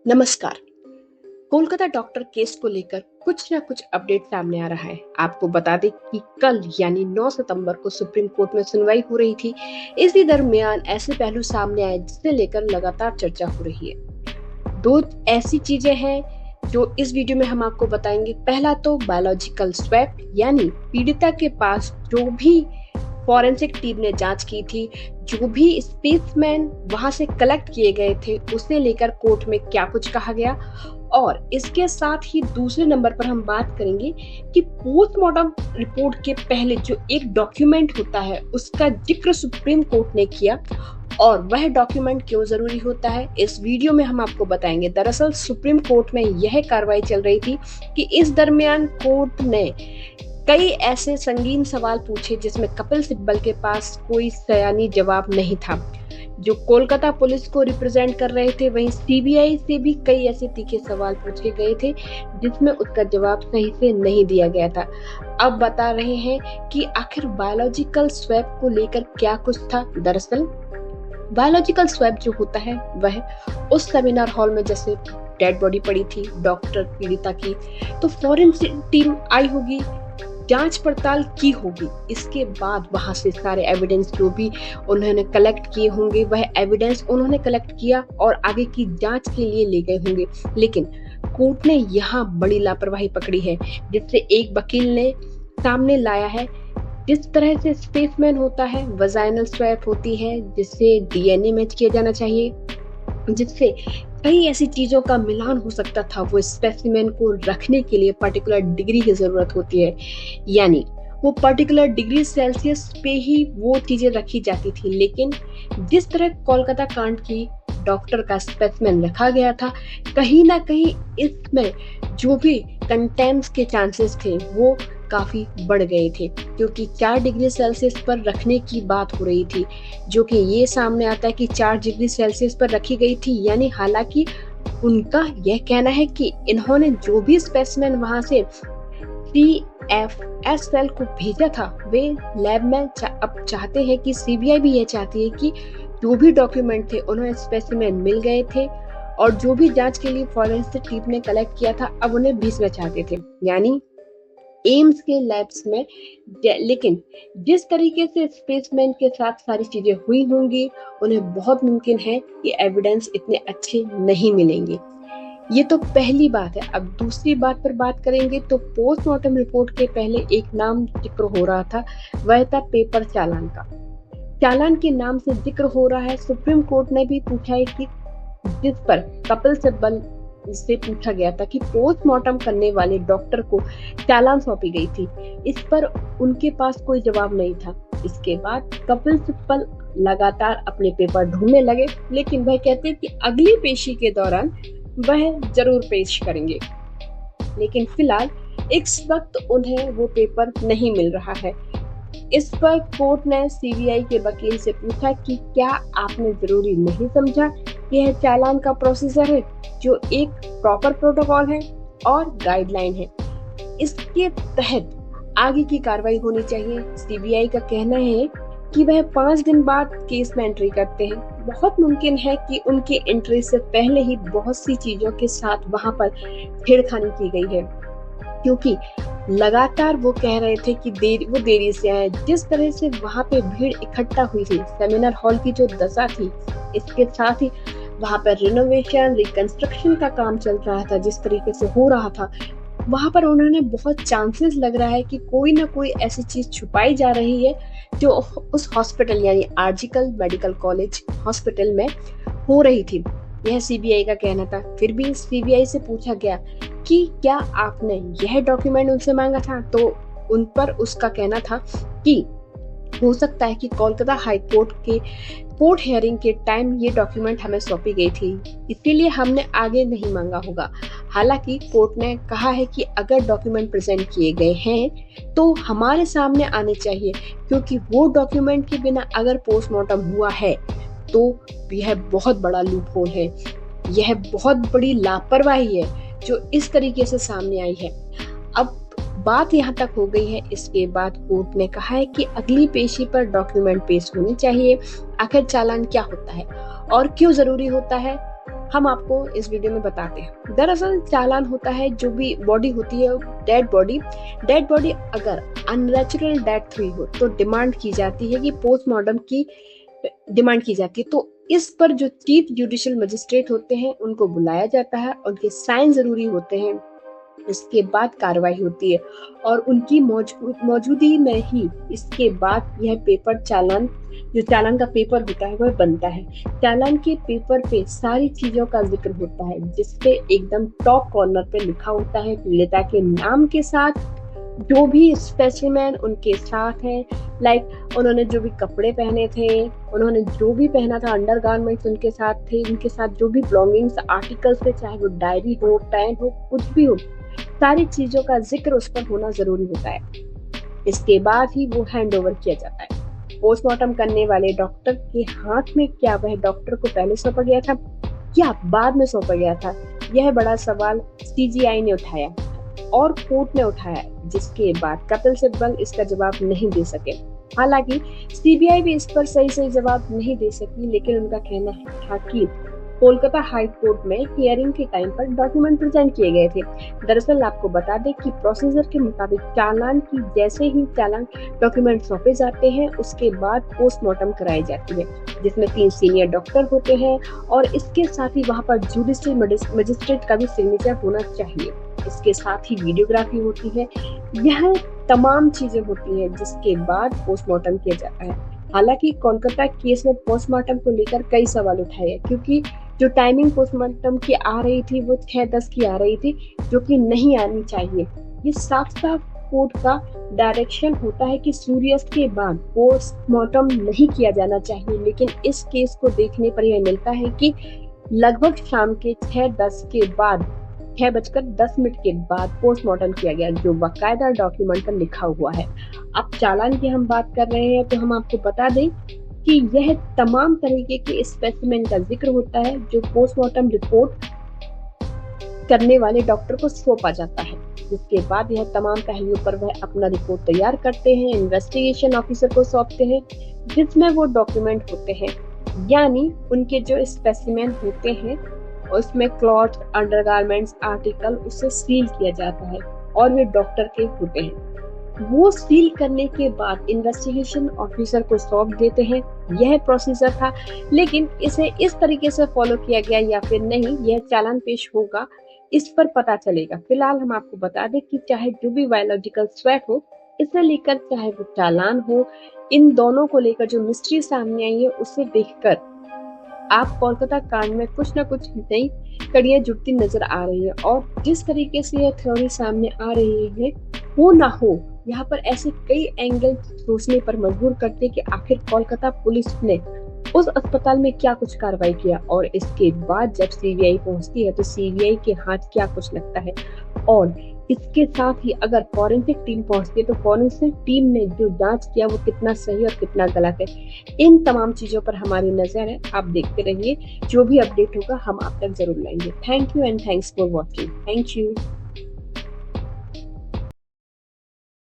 नमस्कार। Kolkata doctor case को लेकर कुछ ना कुछ अपडेट सामने आ रहा है। आपको बता दें कि कल यानी 9 सितंबर को सुप्रीम कोर्ट में सुनवाई हो रही थी। इसी दरमियान ऐसे पहलू सामने आए जिसे लेकर लगातार चर्चा हो रही है। दो ऐसी चीजें हैं जो इस वीडियो में हम आपको बताएंगे। पहला तो बायोलॉजिकल स्वैप यानी पीड़िता के पास जो भी फॉरेंसिक टीम ने जांच की थी, जो भी स्पेसमैन वहां से कलेक्ट किए गए थे, उसे लेकर कोर्ट में क्या कुछ कहा गया। और इसके साथ ही दूसरे नंबर पर हम बात करेंगे कि पोस्टमार्टम रिपोर्ट के पहले जो एक डॉक्यूमेंट होता है उसका जिक्र सुप्रीम कोर्ट ने किया और वह डॉक्यूमेंट क्यों जरूरी होता है, इस वीडियो में हम आपको बताएंगे। दरअसल सुप्रीम कोर्ट में यह कार्रवाई चल रही थी कि इस दरमियान कोर्ट ने कई ऐसे संगीन सवाल पूछे जिसमें कपिल सिब्बल के पास कोई सयानी जवाब नहीं था। जो कोलकाता पुलिस को रिप्रेजेंट कर रहे थे, वहीं सीबीआई से भी कई ऐसे तीखे सवाल पूछे गए थे जिसमें उसका जवाब सही से नहीं दिया गया था। अब बता रहे हैं कि आखिर बायोलॉजिकल स्वैप को लेकर क्या कुछ था। दरअसल बायोलॉजिकल स्वैप जो होता है वह उस सेमिनार हॉल में जैसे डेड बॉडी पड़ी थी डॉक्टर पीड़िता की, तो फॉरेंसिक टीम आई होगी, जांच पड़ताल की होगी, इसके बाद वहां से सारे एविडेंस जो भी उन्होंने कलेक्ट किए होंगे वह एविडेंस उन्होंने कलेक्ट किया और आगे की जांच के लिए ले गए होंगे। लेकिन कोर्ट ने यहाँ बड़ी लापरवाही पकड़ी है, जिससे एक वकील ने सामने लाया है जिस तरह से स्पेसमैन होता है, वजाइनल स्वैप होती है जिससे डीएनए मैच किया जाना चाहिए, जिससे कई ऐसी चीजों का मिलान हो सकता था। वो स्पेसिमेन को रखने के लिए पर्टिकुलर डिग्री की जरूरत होती है, यानी वो पर्टिकुलर डिग्री सेल्सियस पे ही वो चीजें रखी जाती थी। लेकिन जिस तरह कोलकाता कांड की डॉक्टर का स्पेसिमेन रखा गया था, कहीं ना कहीं इसमें जो भी कंटेम्स के चांसेस थे वो काफी बढ़ गए थे, क्योंकि 4 डिग्री सेल्सियस पर रखने की बात हो रही थी, जो कि ये सामने आता है कि 4 डिग्री सेल्सियस पर रखी गई थी। यानी हालांकि उनका यह कहना है कि इन्होंने जो भी स्पेसिमेन वहां से CFSL को भेजा था, वे लैब में अब चाहते हैं कि सीबीआई भी यह चाहती है कि जो भी डॉक्यूमेंट थे उन्हें स्पेसिमेन मिल गए थे और जो भी जांच के लिए फॉरेंसिक टीम ने कलेक्ट किया था अब उन्हें भेजना चाहते थे, यानी एम्स के लैब्स में। लेकिन जिस तरीके से स्पेसमैन के साथ सारी चीजें हुई होंगी, उन्हें बहुत मुमकिन है कि एविडेंस इतने अच्छे नहीं मिलेंगे। ये तो पहली बात है। अब दूसरी बात पर बात करेंगे तो पोस्टमार्टम रिपोर्ट के पहले एक नाम जिक्र हो रहा था, वह था पेपर चालान का। चालान के नाम से जिक्र हो रहा है। सुप्रीम कोर्ट ने भी पूछा है कि जिस पर कपिल सिब्बल से पूछा गया था कि पोस्टमार्टम करने वाले डॉक्टर को चालान सौंपी गई थी, इस पर उनके पास कोई जवाब नहीं था। इसके बाद कपिल सिब्बल लगातार अपने पेपर ढूंढने लगे, लेकिन वह कहते कि अगली पेशी के दौरान वह जरूर पेश करेंगे। लेकिन फिलहाल इस वक्त उन्हें वो पेपर नहीं मिल रहा है। इस पर कोर्ट ने सीबीआई के वकील से पूछा कि क्या आपने जरूरी नहीं समझा कि यह चालान का प्रोसीजर है, जो एक प्रॉपर प्रोटोकॉल है और गाइडलाइन है, इसके तहत आगे की कार्रवाई होनी चाहिए। सीबीआई का कहना है कि वह 5 दिन बाद केस में एंट्री करते हैं। बहुत मुमकिन है कि उनके एंट्री से पहले ही बहुत सी चीजों के साथ वहां पर छेड़खानी की गई है, क्योंकि लगातार वो कह रहे थे कि देरी से आए। जिस तरह से वहां पे भीड़ इकट्ठा हुई थी, सेमिनार हॉल की जो दशा थी, इसके साथ ही वहां पर रिनोवेशन रिकंस्ट्रक्शन का काम चल रहा था, जिस तरीके से हो रहा था, वहां पर उन्होंने बहुत चांसेस लग रहा है कि कोई ना कोई ऐसी चीज छुपाई जा रही है जो उस हॉस्पिटल यानी आर्जिकल मेडिकल कॉलेज हॉस्पिटल में हो रही थी। यह सीबीआई का कहना था। फिर भी सीबीआई से पूछा गया कि क्या आपने यह डॉक्यूमेंट उनसे मांगा था, तो उन पर उसका कहना था कि हो सकता है कि कोलकाता हाई कोर्ट के कोर्ट हियरिंग के टाइम ये डॉक्यूमेंट हमें सौंपी गई थी, इसीलिए हमने आगे नहीं मांगा होगा। हालांकि कोर्ट ने कहा है कि अगर डॉक्यूमेंट प्रेजेंट किए गए हैं तो हमारे सामने आने चाहिए, क्योंकि वो डॉक्यूमेंट के बिना अगर पोस्टमार्टम हुआ है तो यह बहुत बड़ा लूप होल है, यह बहुत बड़ी लापरवाही है जो इस तरीके से सामने आई है। अब बात यहाँ तक हो गई है। इसके बाद कोर्ट ने कहा है कि अगली पेशी पर डॉक्यूमेंट पेश होने चाहिए। आखिर चालान क्या होता है और क्यों जरूरी होता है, हम आपको इस वीडियो में बताते हैं। दरअसल चालान होता है जो भी बॉडी होती है, डेड बॉडी अगर अननेचुरल डेथ हुई हो तो डिमांड की जाती है कि पोस्टमार्टम की डिमांड की जाती है। तो इस पर जो चीफ जुडिशियल मजिस्ट्रेट होते हैं उनको बुलाया जाता है, उनके साइन जरूरी होते हैं, इसके बाद कार्रवाई होती है और उनकी मौजूदगी में ही इसके बाद यह पेपर चालान, जो चालान का पेपर होता है वह बनता है। चालान के पेपर पे सारी चीजों का जिक्र होता है, जिसपे एकदम टॉप कॉर्नर पे लिखा होता है पीड़िता के नाम के साथ, जो भी स्पेसिमेन उनके साथ है, लाइक उन्होंने जो भी कपड़े पहने थे, उन्होंने जो भी पहना था, अंडरगारमेंट्स उनके साथ थे, उनके साथ जो भी बिलोंगिंग्स आर्टिकल्स थे, चाहे वो डायरी हो, पेन हो, कुछ भी हो, सारी चीजों का जिक्र उस पर होना जरूरी होता है। इसके बाद ही वो हैंड ओवर किया जाता है। पोस्टमार्टम करने वाले डॉक्टर के हाथ में क्या वह डॉक्टर को पहले सौंपा गया था या बाद में सौंपा गया था, यह बड़ा सवाल सीजीआई ने उठाया और कोर्ट ने उठाया, जिसके बाद कपिल सिब्बल इसका जवाब नहीं दे सके। हालांकि सीबीआई भी इस पर सही जवाब नहीं दे सकी, लेकिन उनका कहना था कि कोलकाता हाई कोर्ट में हियरिंग के टाइम पर डॉक्यूमेंट प्रेजेंट किए गए थे। दरअसल आपको बता दें कि प्रोसीजर के मुताबिक चालान की जैसे ही चालान डॉक्यूमेंट सौंपे जाते हैं उसके बाद पोस्टमार्टम कराई जाती है, जिसमें 3 सीनियर डॉक्टर होते हैं और इसके साथ ही वहाँ पर जुडिशियल मजिस्ट्रेट का भी सिग्नेचर होना चाहिए। इसके साथ ही वीडियोग्राफी होती है। यह तमाम चीजें होती हैं जिसके बाद पोस्टमार्टम किया जाता है। हालांकि कोलकाता केस में पोस्टमार्टम को लेकर कई सवाल उठाए हैं, क्योंकि जो टाइमिंग पोस्टमार्टम की आ रही थी वो 6:10 की आ रही थी, जो कि नहीं आनी चाहिए। ये साफ कोर्ट का डायरेक्शन होता है कि सूर्यास्त के बाद पोस्टमार्टम नहीं किया जाना चाहिए, लेकिन इस केस को देखने पर यह मिलता है कि लगभग शाम के 6:10 के बाद, 6:10 के बाद पोस्टमार्टम किया गया, जो बाकायदा डॉक्यूमेंट पर लिखा हुआ है। अब चालान की हम बात कर रहे हैं तो हम आपको बता दें कि यह तमाम तरीके के स्पेसिमेन का जिक्र होता है जो पोस्टमार्टम रिपोर्ट करने वाले डॉक्टर को सौंपा जाता है, जिसके बाद यह तमाम पहलुओं पर वह अपना रिपोर्ट तैयार करते हैं, इन्वेस्टिगेशन ऑफिसर को सौंपते हैं, जिसमें वो डॉक्यूमेंट होते हैं, यानी उनके जो स्पेसिमेन होते हैं उसमें क्लॉथ, अंडरगारमेंट्स, आर्टिकल उससे सील किया जाता है और वे डॉक्टर के होते हैं। वो सील करने के बाद इन्वेस्टिगेशन ऑफिसर को सौंप देते हैं। यह प्रोसीजर था, लेकिन इसे इस तरीके से फॉलो किया गया या फिर नहीं, यह चालान पेश होगा, इस पर पता चलेगा। फिलहाल हम आपको बता दें कि चाहे जो भी बायोलॉजिकल स्वैप हो, इसे लेकर चाहे वो चालान हो, इन दोनों को लेकर जो मिस्ट्री सामने आई है उसे देखकर आप कोलकाता कांड में कुछ न कुछ नई कड़ियां जुड़ती नजर आ रही है। और जिस तरीके से यह थ्योरी सामने आ रही है, हो ना हो, यहाँ पर ऐसे कई एंगल सोचने पर मजबूर करते कि आखिर कोलकाता पुलिस ने उस अस्पताल में क्या कुछ कार्रवाई किया और इसके बाद जब सीबीआई पहुंचती है तो सीबीआई के हाथ क्या कुछ लगता है, और इसके साथ ही अगर फॉरेंसिक टीम पहुंचती है तो फॉरेंसिक टीम ने जो जांच किया वो कितना सही और कितना गलत है। इन तमाम चीजों पर हमारी नजर है। आप देखते रहिए, जो भी अपडेट होगा हम आप तक जरूर लाएंगे। Thank you and thanks for watching. Thank you.